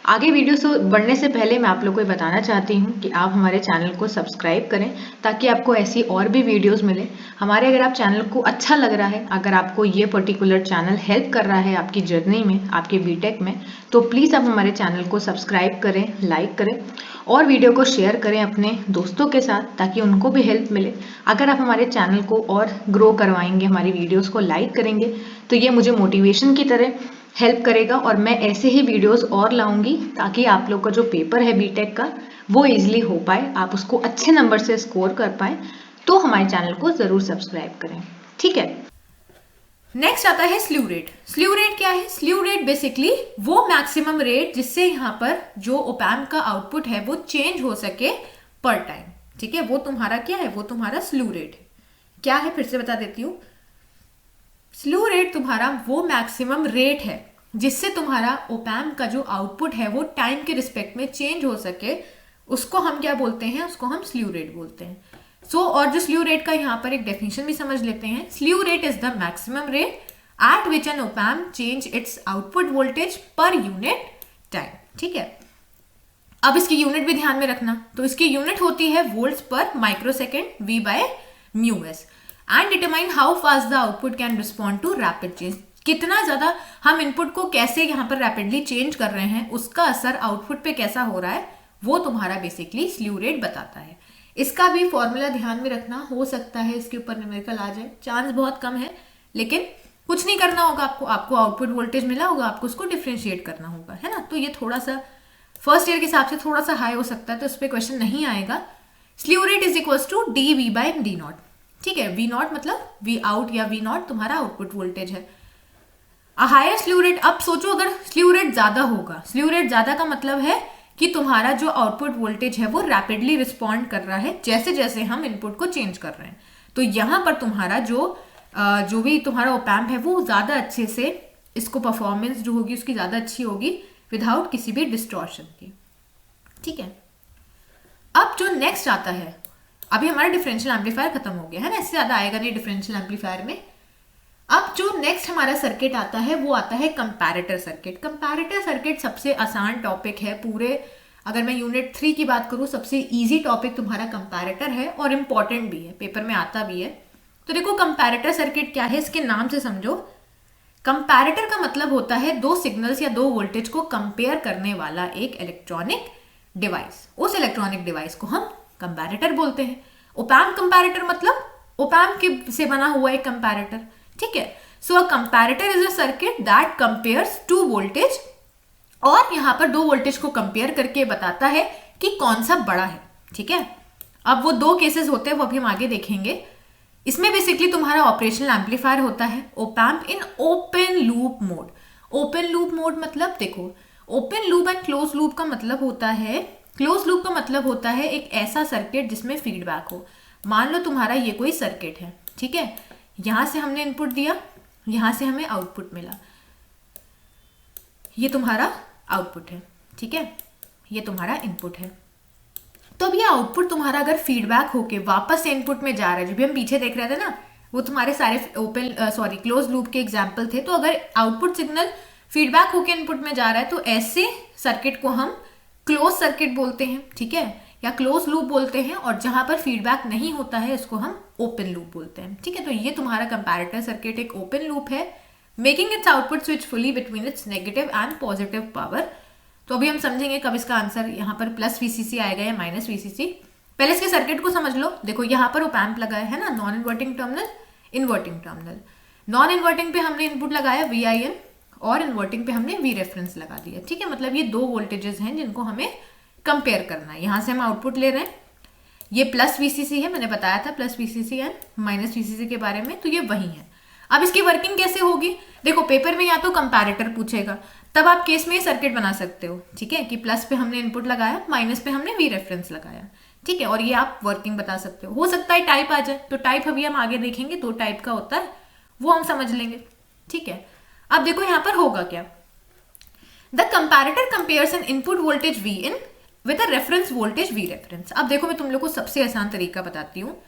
आगे वीडियो से बढ़ने से पहले मैं आप लोगों को बताना चाहती हूँ कि आप हमारे चैनल को सब्सक्राइब करें ताकि आपको ऐसी और भी वीडियोस मिले हमारे। अगर आप चैनल को अच्छा लग रहा है, अगर आपको ये पर्टिकुलर चैनल हेल्प कर रहा है आपकी जर्नी में, आपके बीटेक में, तो प्लीज़ आप हमारे चैनल को सब्सक्राइब करें, लाइक करें और वीडियो को शेयर करें अपने दोस्तों के साथ ताकि उनको भी हेल्प मिले। अगर आप हमारे चैनल को और ग्रो करवाएंगे, हमारी वीडियोज़ को लाइक करेंगे, तो ये मुझे मोटिवेशन की तरह हेल्प करेगा और मैं ऐसे ही वीडियोस और लाऊंगी ताकि आप लोग का जो पेपर है बीटेक का वो इजीली हो पाए, आप उसको अच्छे नंबर से स्कोर कर पाए। तो हमारे चैनल को जरूर सब्सक्राइब करें, ठीक है। नेक्स्ट आता है स्ल्यू रेट। स्ल्यू रेट क्या है, स्ल्यू रेट बेसिकली वो मैक्सिमम रेट जिससे यहाँ पर जो ओपैम्प का आउटपुट है वो चेंज हो सके पर टाइम, ठीक है। वो तुम्हारा क्या है, वो तुम्हारा स्ल्यू रेट है। क्या है, फिर से बता देती हूँ। स्ल्यू रेट तुम्हारा वो मैक्सिमम रेट है जिससे तुम्हारा ओपैम्प का जो आउटपुट है वो टाइम के रिस्पेक्ट में चेंज हो सके, उसको हम क्या बोलते हैं, उसको हम स्ल्यू रेट बोलते हैं। और जो स्ल्यू रेट का यहाँ पर एक डेफिनेशन भी समझ लेते हैं। Slew rate is the maximum rate at which N op-amp change it's output voltage per unit time, ठीक है। अब इसकी यूनिट भी ध्यान में रखना, तो इसकी यूनिट होती है वोल्ट्स पर microsecond V/μs and determine how fast the output can respond to rapid change. कितना ज्यादा हम इनपुट को कैसे यहाँ पर रैपिडली चेंज कर रहे हैं, उसका असर आउटपुट पे कैसा हो रहा है, वो तुम्हारा बेसिकली स्ल्यू रेट बताता है। इसका भी फॉर्मूला ध्यान में रखना, हो सकता है इसके ऊपर न्यूमेरिकल आ जाए, चांस बहुत कम है, लेकिन कुछ नहीं करना होगा आपको आउटपुट वोल्टेज मिला होगा, आपको उसको डिफ्रेंशिएट करना होगा, है ना। तो ये थोड़ा सा फर्स्ट ईयर के हिसाब से थोड़ा सा हाई हो सकता है, तो इस पर क्वेश्चन नहीं आएगा। Slew rate is equal to dV/d0, ठीक है। V0 मतलब V आउट या V0 तुम्हारा आउटपुट वोल्टेज है। हायर स्ल्यू रेट, अब सोचो अगर स्ल्यू रेट ज्यादा होगा, स्ल्यू रेट ज्यादा का मतलब है कि तुम्हारा जो आउटपुट वोल्टेज है वो रैपिडली रिस्पॉन्ड कर रहा है जैसे जैसे हम इनपुट को चेंज कर रहे हैं। तो यहाँ पर तुम्हारा जो भी तुम्हारा ओपैम्प है वो ज़्यादा अच्छे से इसको परफॉर्मेंस जो होगी उसकी ज़्यादा अच्छी होगी विदाउट किसी भी डिस्टॉर्शन की। ठीक है, अब जो नेक्स्ट आता है, अभी हमारा डिफरेंशियल एम्पलीफायर खत्म हो गया है ना, इससे ज़्यादा आएगा नहीं डिफरेंशियल एम्पलीफायर में। अब जो नेक्स्ट हमारा सर्किट आता है वो आता है कंपैरेटर सर्किट। कंपैरेटर सर्किट सबसे आसान टॉपिक है पूरे, अगर मैं यूनिट 3 की बात करूँ सबसे इजी टॉपिक तुम्हारा कंपैरेटर है और इम्पॉर्टेंट भी है, पेपर में आता भी है। तो देखो कंपैरेटर सर्किट क्या है, इसके नाम से समझो। कंपैरेटर का मतलब होता है दो सिग्नल्स या दो वोल्टेज को कंपेयर करने वाला एक इलेक्ट्रॉनिक डिवाइस। उस इलेक्ट्रॉनिक डिवाइस को हम कंपैरेटर बोलते हैं। ओपैम्प कंपैरेटर मतलब ओपैम्प के से बना हुआ एक कंपैरेटर। ठीक है, so a comparator is a circuit that compares two voltage, और यहां पर दो वोल्टेज को कंपेयर करके बताता है कि कौन सा बड़ा है। ठीक है, अब वो दो केसेस होते हैं वो अभी हम आगे देखेंगे। इसमें बेसिकली तुम्हारा ऑपरेशनल एम्पलीफायर होता है op-amp in open loop mode. Open loop mode मतलब देखो, open loop and close loop का मतलब होता है, क्लोज लूप का मतलब होता है एक ऐसा सर्किट जिसमें फीडबैक हो। मान लो तुम्हारा ये कोई सर्किट है, ठीक है, यहां से हमने इनपुट दिया, यहां से हमें आउटपुट मिला, ये तुम्हारा आउटपुट है। ठीक है, ये तुम्हारा इनपुट है। तो अब ये आउटपुट तुम्हारा अगर फीडबैक होके वापस से इनपुट में जा रहा है, जो भी हम पीछे देख रहे थे ना, वो तुम्हारे सारे क्लोज लूप के एग्जाम्पल थे। तो अगर आउटपुट सिग्नल फीडबैक होके इनपुट में जा रहा है तो ऐसे सर्किट को हम क्लोज सर्किट बोलते हैं। ठीक है, या क्लोज लूप बोलते हैं, और जहां पर फीडबैक नहीं होता है इसको हम ओपन लूप बोलते हैं। ठीक है, तो ये तुम्हारा कंपैरेटर सर्किट एक ओपन लूप है, making it's output switch fully between its negative and positive power. तो अभी हम समझेंगे कब इसका आंसर यहाँ पर प्लस वीसीसी आएगा या माइनस वीसीसी। पहले इसके सर्किट को समझ लो। देखो यहाँ पर ओपैम्प लगा है ना, non inverting terminal, inverting terminal. Non inverting पे हमने इनपुट लगाया VIN और इन्वर्टिंग पे हमने V रेफरेंस लगा दिया। ठीक है, मतलब ये दो वोल्टेजेस हैं जिनको हमें कंपेयर करना है। यहाँ से हम आउटपुट ले रहे हैं, ये प्लस वीसीसी है, मैंने बताया था plus VCC and minus VCC के बारे में, तो ये वही है। अब इसकी वर्किंग कैसे होगी, देखो पेपर में या तो कंपैरेटर पूछेगा, तब आप केस में ये सर्किट बना सकते हो। ठीक है, कि प्लस पे हमने इनपुट लगाया, माइनस पे हमने V रेफरेंस लगाया। ठीक है, और ये आप वर्किंग बता सकते हो सकता है टाइप आ जाए, तो टाइप अभी हम आगे देखेंगे, दो टाइप का होता है, वो हम समझ लेंगे। ठीक है, अब देखो यहाँ पर होगा क्या, the comparator compares N input voltage Vin with a reference voltage V reference. अब देखो मैं तुम लोग को सबसे आसान तरीका बताती हूँ।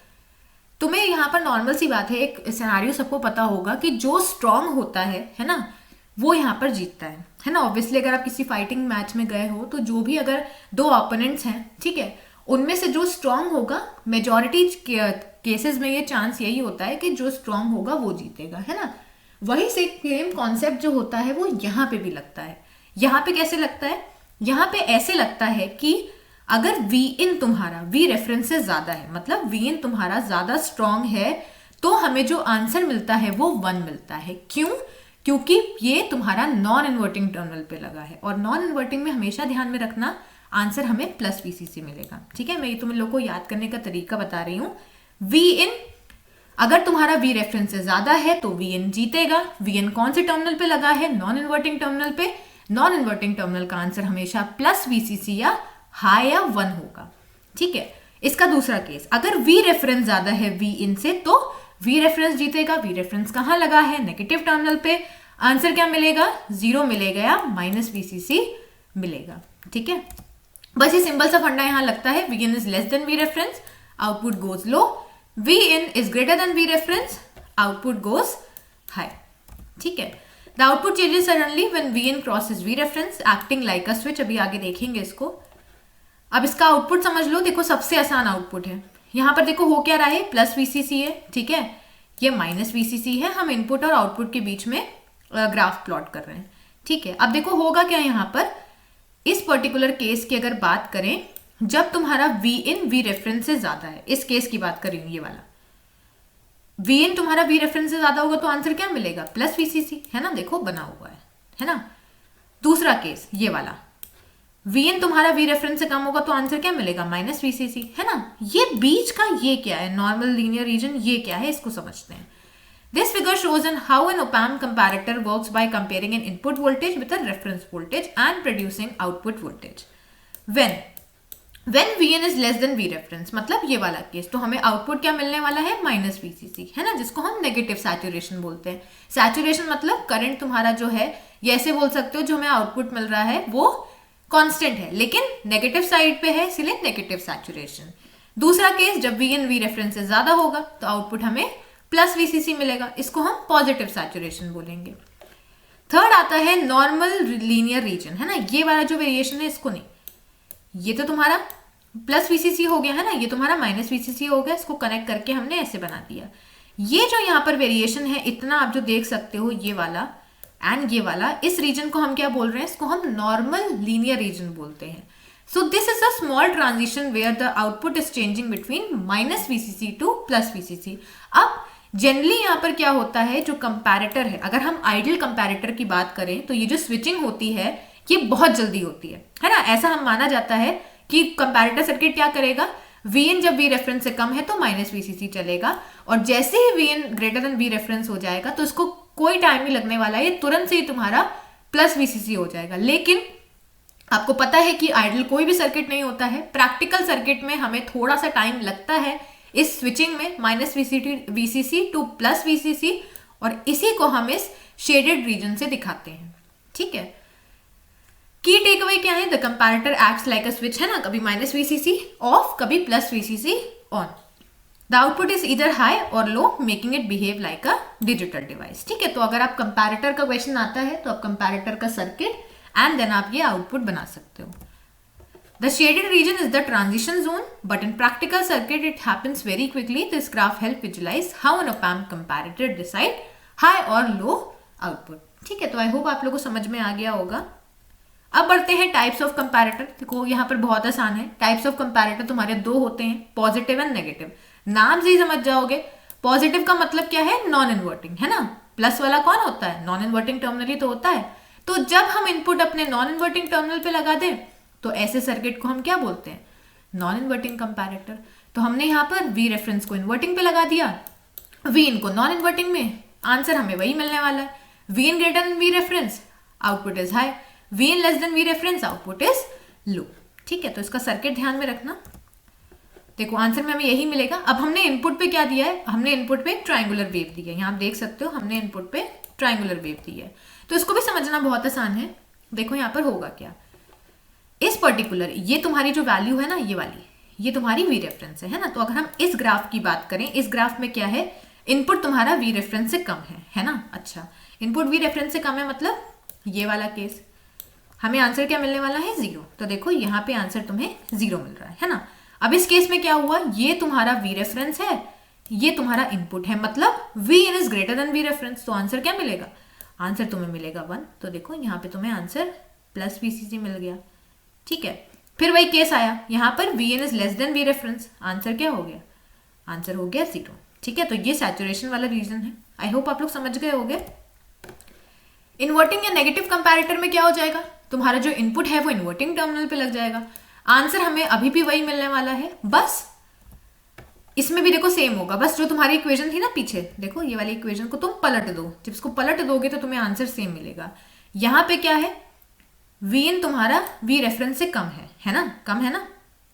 तुम्हें यहाँ पर नॉर्मल सी बात है, एक सिनेरियो सबको पता होगा कि जो स्ट्रांग होता है ना, वो यहाँ पर जीतता है ना। ऑब्वियसली अगर आप किसी फाइटिंग मैच में गए हो तो जो भी अगर दो ओपोनेंट्स हैं, ठीक है, उनमें से जो स्ट्रांग होगा, मेजॉरिटी केसेस में ये चांस यही होता है कि जो स्ट्रांग होगा वो जीतेगा, है ना। वही सेम कॉन्सेप्ट जो होता है वो यहाँ पे भी लगता है। यहाँ पे कैसे लगता है, यहाँ पे ऐसे लगता है कि अगर Vin तुम्हारा V रेफरेंस से ज्यादा है, मतलब Vin तुम्हारा ज्यादा स्ट्रांग है, तो हमें जो आंसर मिलता है वो 1 मिलता है। क्यों, क्योंकि ये तुम्हारा नॉन इन्वर्टिंग टर्मिनल पे लगा है, और नॉन इन्वर्टिंग में हमेशा ध्यान में रखना आंसर हमें प्लस VCC मिलेगा। ठीक है, मैं ये तुम लोग को याद करने का तरीका बता रही हूँ। Vin अगर तुम्हारा V रेफरेंस से ज्यादा है तो Vin जीतेगा। Vin कौन से टर्मिनल पे लगा है, नॉन इन्वर्टिंग टर्मिनल पे। नॉन इन्वर्टिंग टर्मिनल का आंसर हमेशा प्लस VCC या हाई या 1 होगा। ठीक है, इसका दूसरा केस, अगर V रेफरेंस ज्यादा है Vin से तो V रेफरेंस जीतेगा। V रेफरेंस कहाँ लगा है, नेगेटिव टर्मिनल पे। आंसर क्या मिलेगा, 0 मिलेगा या माइनस VCC मिलेगा। ठीक है, बस ये सिंपल सा फंडा यहाँ लगता है। Vin is less than V reference, output goes low. Vin is greater than V reference, output goes high. ठीक है, the output changes suddenly when Vin crosses V reference, acting like a switch. अभी आगे देखेंगे इसको। अब इसका output समझ लो। देखो सबसे आसान आउटपुट है, यहाँ पर देखो हो क्या रहा है, प्लस VCC है। ठीक है, ये माइनस VCC है। हम इनपुट और आउटपुट के बीच में ग्राफ प्लॉट कर रहे हैं। ठीक है, अब देखो होगा क्या यहाँ पर, इस पर्टिकुलर केस की अगर बात करें, जब तुम्हारा Vin V रेफरेंस से ज्यादा है, इस केस की बात कर रही हूँ, ये वाला Vin तुम्हारा V रेफरेंस से ज्यादा होगा तो आंसर क्या मिलेगा, प्लस VCC, है ना। देखो बना हुआ है ना। दूसरा केस ये वाला, Vin तुम्हारा V रेफरेंस से कम होगा तो आंसर क्या मिलेगा, माइनस VCC, है ना। ये बीच का ये क्या है, नॉर्मल लीनियर रीजन, ये क्या है, इसको समझते हैं। This figure shows in how an op-amp comparator works by comparing an input voltage with a reference voltage and producing output voltage. When Vn is less than V reference, मतलब ये वाला case, तो हमें आउटपुट क्या मिलने वाला है, minus VCC, है ना, जिसको हम नेगेटिव सैचुरेशन बोलते हैं। सैचुरेशन मतलब करंट तुम्हारा जो है, ये ऐसे बोल सकते हो, जो हमें आउटपुट मिल रहा है वो कांस्टेंट है लेकिन नेगेटिव साइड पे है, इसलिए नेगेटिव सैचुरेशन। दूसरा केस, जब Vn V रेफरेंस से ज्यादा होगा तो आउटपुट हमें प्लस VCC मिलेगा, इसको हम पॉजिटिव सैचुरेशन बोलेंगे। थर्ड आता है नॉर्मल लीनियर रीजन, है ना, ये वाला जो वेरिएशन है इसको नहीं, ये तो तुम्हारा प्लस VCC हो गया, है ना, ये तुम्हारा माइनस VCC हो गया, इसको कनेक्ट करके हमने ऐसे बना दिया। ये जो यहाँ पर वेरिएशन है इतना आप जो देख सकते हो, ये वाला एंड ये वाला, इस रीजन को हम क्या बोल रहे हैं, इसको हम नॉर्मल लीनियर रीजन बोलते हैं। So this is a small transition where the output is changing between minus VCC to plus VCC। अब जनरली यहाँ पर क्या होता है, जो कंपैरेटर है, अगर हम आइडियल कंपैरेटर की बात करें तो ये जो स्विचिंग होती है ये बहुत जल्दी होती है ना। ऐसा हम माना जाता है कि कंपैरेटर सर्किट क्या करेगा, Vn जब V रेफरेंस से कम है तो माइनस VCC चलेगा, और जैसे ही Vn greater than V reference हो जाएगा तो इसको कोई टाइम नहीं लगने वाला है, ये तुरंत से ही तुम्हारा प्लस VCC हो जाएगा। लेकिन आपको पता है कि आइडियल कोई भी सर्किट नहीं होता है, प्रैक्टिकल सर्किट में हमें थोड़ा सा टाइम लगता है इस स्विचिंग में, minus VCC to plus VCC, और इसी को हम इस शेडेड रीजन से दिखाते हैं, ठीक है। की टेक अवे क्या है, the comparator acts like a switch, है ना, कभी माइनस VCC ऑफ, कभी plus VCC on. The output is इधर हाई और low, making it behave like a digital device, ठीक है। तो अगर आप कंपैरेटर का क्वेश्चन आता है तो आप कंपैरेटर का सर्किट एंड देन आप ये आउटपुट बना सकते हो। The shaded region is the transition zone, but in practical circuit it happens very quickly. This graph help visualize how an op-amp comparator decide high or low output, ठीक है। तो I hope आप लोगों को समझ में आ गया होगा। अब बढ़ते हैं टाइप्स ऑफ कंपैरेटर। देखो यहाँ पर बहुत आसान है, टाइप्स ऑफ कंपैरेटर तुम्हारे दो होते हैं, पॉजिटिव एंड नेगेटिव। नाम से ही समझ जाओगे, पॉजिटिव का मतलब क्या है, नॉन इन्वर्टिंग, है ना, प्लस वाला कौन होता है, नॉन इन्वर्टिंग टर्मिनल ही तो होता है। तो जब हम इनपुट अपने नॉन इन्वर्टिंग टर्मिनल पे लगा दें तो ऐसे सर्किट को हम क्या बोलते हैं, नॉन इन्वर्टिंग कंपैरेटर। तो हमने यहाँ पर V रेफरेंस को इन्वर्टिंग पे लगा दिया, Vin को नॉन इन्वर्टिंग में, आंसर हमें वही मिलने वाला है। Vin greater than V reference, output is high, Vin less than V reference, output is low, ठीक है। तो इसका सर्किट ध्यान में रखना। देखो आंसर में हमें यही मिलेगा। अब हमने इनपुट पे क्या दिया है, हमने इनपुट पे ट्राइंगुलर वेव दी है, यहाँ आप देख सकते हो हमने इनपुट पे ट्राइंगुलर वेव दी है। तो इसको भी समझना बहुत आसान है। देखो यहाँ पर होगा क्या, इस पर्टिकुलर ये तुम्हारी जो वैल्यू है ना, ये वाली, ये तुम्हारी V रेफरेंस है ना। तो अगर हम इस ग्राफ की बात करें, इस ग्राफ में क्या है, इनपुट तुम्हारा V रेफरेंस से कम है ना। अच्छा, इनपुट V रेफरेंस से कम है मतलब ये वाला केस, हमें आंसर क्या मिलने वाला है, 0। तो देखो यहाँ पे आंसर तुम्हें 0 मिल रहा है ना। अब इस केस में क्या हुआ, ये तुम्हारा V रेफरेंस है, ये तुम्हारा इनपुट है, मतलब Vin is greater than V reference. तो आंसर क्या मिलेगा, आंसर तुम्हें मिलेगा 1। तो देखो यहाँ पे तुम्हें आंसर प्लस VCC मिल गया, ठीक है। फिर वही केस आया, यहाँ पर Vn is less than V reference, answer क्या हो गया, आंसर हो गया 0, ठीक है। तो ये सैचुरेशन वाला रीजन है। आई होप आप लोग समझ गए होंगे। इन्वर्टिंग या नेगेटिव कंपैरेटर में क्या हो जाएगा, तुम्हारा जो इनपुट है वो इन्वर्टिंग टर्मिनल पे लग जाएगा, आंसर हमें अभी भी वही मिलने वाला है। बस इसमें भी देखो सेम होगा, बस जो तुम्हारी इक्वेशन थी ना पीछे, देखो ये वाली इक्वेशन को तुम पलट दो, जब इसको पलट दोगे तो तुम्हें आंसर सेम मिलेगा। यहाँ पे क्या है, Vn तुम्हारा V रेफरेंस से कम है ना, कम है ना।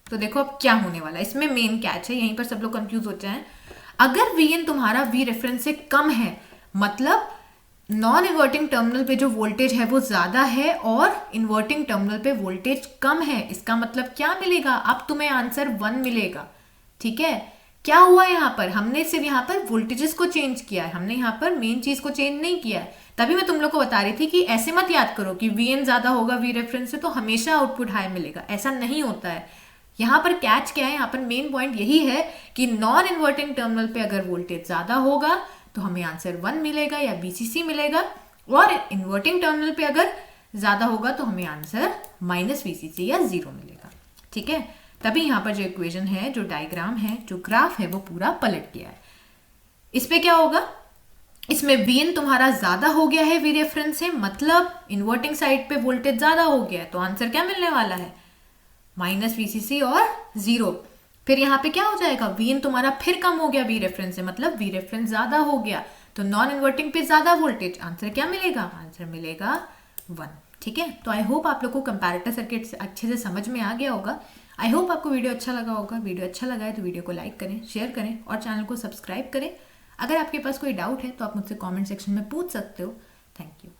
तो देखो अब क्या होने वाला है, इसमें मेन कैच है, यहीं पर सब लोग कंफ्यूज हो जाए। अगर Vn तुम्हारा V रेफरेंस से कम है मतलब नॉन इन्वर्टिंग टर्मिनल पे जो वोल्टेज है वो ज्यादा है और इन्वर्टिंग टर्मिनल पे वोल्टेज कम है, इसका मतलब क्या मिलेगा, अब तुम्हें आंसर 1 मिलेगा, ठीक है। क्या हुआ यहाँ पर, हमने सिर्फ यहाँ पर वोल्टेजेस को चेंज किया है, हमने यहाँ पर मेन चीज को चेंज नहीं किया है। तभी मैं तुम लोग को बता रही थी कि ऐसे मत याद करो कि Vn ज्यादा होगा V रेफरेंस से तो हमेशा आउटपुट हाई मिलेगा, ऐसा नहीं होता है। यहाँ पर कैच क्या है, यहाँ पर मेन पॉइंट यही है कि नॉन इन्वर्टिंग टर्मिनल पे अगर वोल्टेज ज्यादा होगा तो हमें आंसर 1 मिलेगा या VCC मिलेगा, और इन्वर्टिंग टर्मिनल पे अगर ज्यादा होगा तो हमें आंसर माइनस VCC या 0 मिलेगा, ठीक है। तभी यहाँ पर जो इक्वेशन है, जो डायग्राम है, जो ग्राफ है वो पूरा पलट गया है। इस पे क्या होगा, इसमें Vn तुम्हारा ज्यादा हो गया है V रेफरेंस से, मतलब इन्वर्टिंग साइड पे वोल्टेज ज्यादा हो गया है, तो आंसर क्या मिलने वाला है, माइनस VCC और 0। फिर यहाँ पे क्या हो जाएगा, Vn तुम्हारा फिर कम हो गया V रेफरेंस से, मतलब V रेफरेंस ज्यादा हो गया, तो नॉन इन्वर्टिंग पे ज्यादा वोल्टेज, आंसर क्या मिलेगा, आंसर मिलेगा 1। ठीक है, तो आई होप आप लोग को कंपैरेटर सर्किट अच्छे से समझ में आ गया होगा। आई होप आपको वीडियो अच्छा लगा होगा। वीडियो अच्छा लगा है तो वीडियो को लाइक करें, शेयर करें और चैनल को सब्सक्राइब करें। अगर आपके पास कोई डाउट है तो आप मुझसे कमेंट सेक्शन में पूछ सकते हो। Thank you.